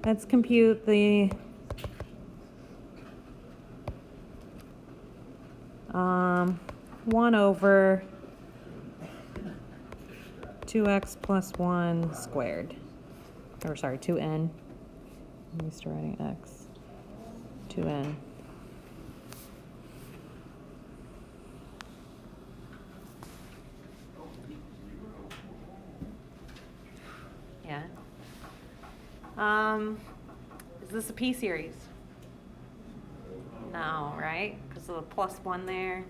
let's compute the um, 1 over 2x plus 1 squared. Or sorry, 2n. I'm used to writing x. 2n. Yeah. Is this a p-series? No, right? Because of the plus 1 there.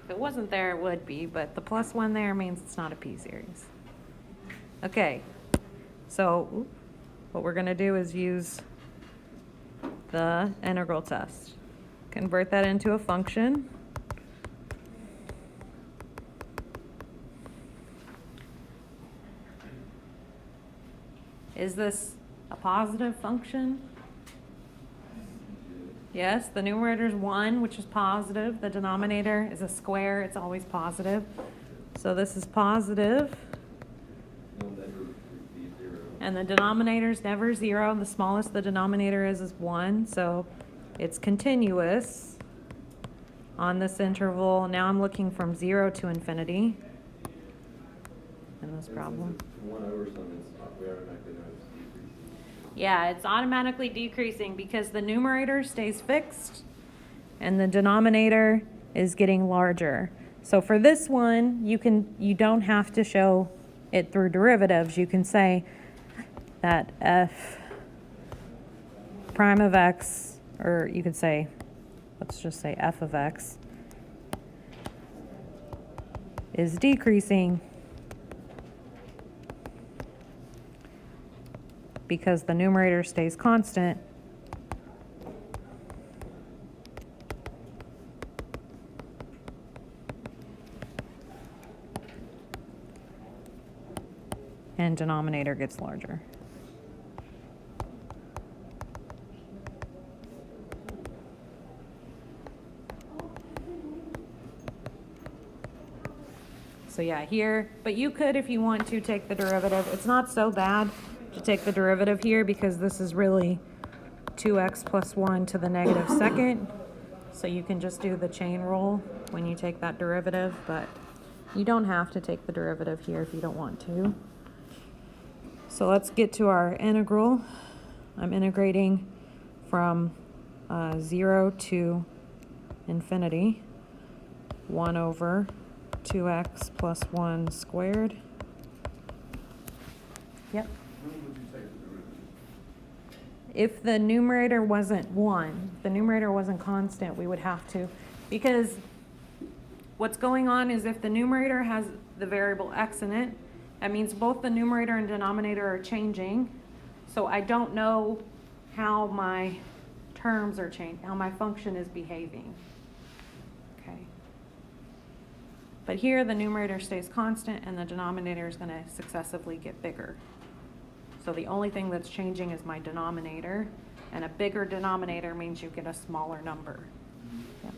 If it wasn't there, it would be, but the plus 1 there means it's not a p-series. Okay, so what we're going to do is use the integral test. Convert that into a function. Is this a positive function? Yes, the numerator is 1, which is positive. The denominator is a square. It's always positive. So this is positive. And the denominator is never 0. The smallest the denominator is 1. So it's continuous on this interval. Now I'm looking from 0 to infinity in this problem. 1 over something, we automatically know it's decreasing. Yeah, it's automatically decreasing because the numerator stays fixed and the denominator is getting larger. So for this one, you don't have to show it through derivatives. You can say that f prime of x, or you could say, let's just say f of x is decreasing because the numerator stays constant and denominator gets larger. So yeah, here, but you could, if you want to, take the derivative. It's not so bad to take the derivative here because this is really 2x plus 1 to the negative second. So you can just do the chain rule when you take that derivative, but you don't have to take the derivative here if you don't want to. So let's get to our integral. I'm integrating from 0 to infinity, 1 over 2x plus 1 squared. Yep. If the numerator wasn't 1, the numerator wasn't constant, we would have to, because what's going on is if the numerator has the variable x in it, that means both the numerator and denominator are changing. So I don't know how my terms are changing, how my function is behaving. Okay. But here the numerator stays constant and the denominator is going to successively get bigger. So the only thing that's changing is my denominator, and a bigger denominator means you get a smaller number. Yep.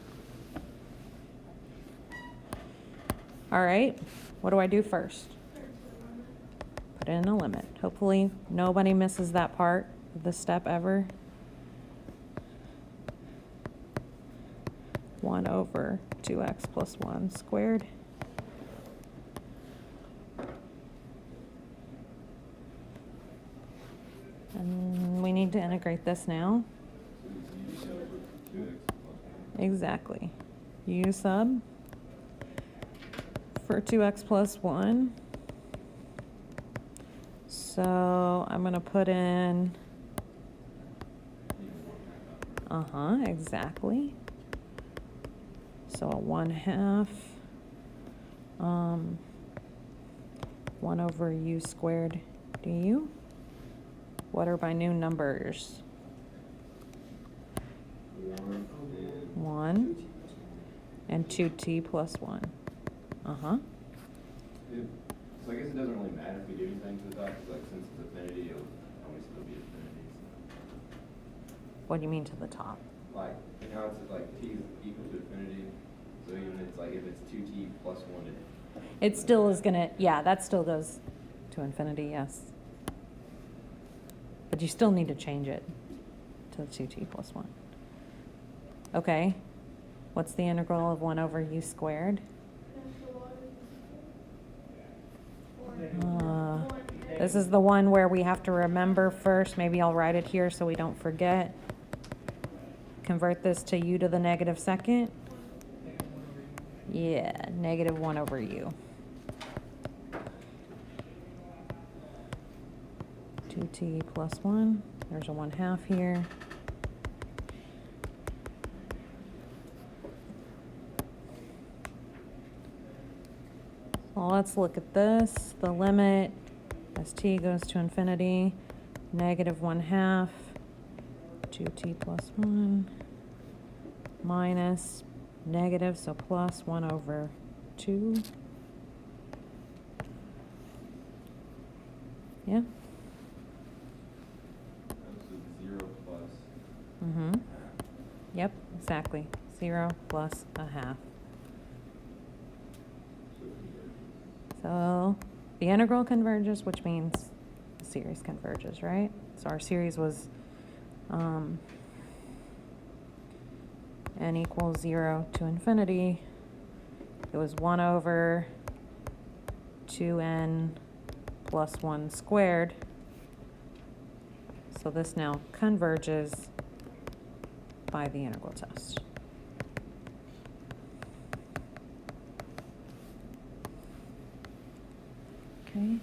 All right, what do I do first? Put in a limit. Hopefully nobody misses that part of the step ever. 1 over 2x plus 1 squared. And we need to integrate this now. Exactly. U sub for 2x plus 1. So I'm going to put in, exactly. So a 1/2, 1 over u squared du. What are my new numbers? 1 and 2t plus 1. So I guess it doesn't really matter if we do anything to the top, because like since it's infinity, it'll always still be infinity. What do you mean to the top? Like, you know, it's like t is equal to infinity, so even it's like if it's 2t plus 1, It still is gonna, yeah, that still goes to infinity, yes. but you still need to change it to 2t plus 1. Okay, what's the integral of 1 over u squared? This is the one where we have to remember first, maybe I'll write it here so we don't forget. Convert this to u to the negative second. Yeah, negative 1 over u. 2t plus 1, there's a 1/2 here. Well, let's look at this. The limit as t goes to infinity, negative 1/2, 2t plus 1, minus negative, so plus 1 over 2. Yeah? So 0 plus. Mm-hmm. Yep, exactly. 0 plus 1/2. So the integral converges, which means the series converges, right? So our series was n equals 0 to infinity. It was 1 over 2n plus 1 squared. So this now converges by the integral test. Okay.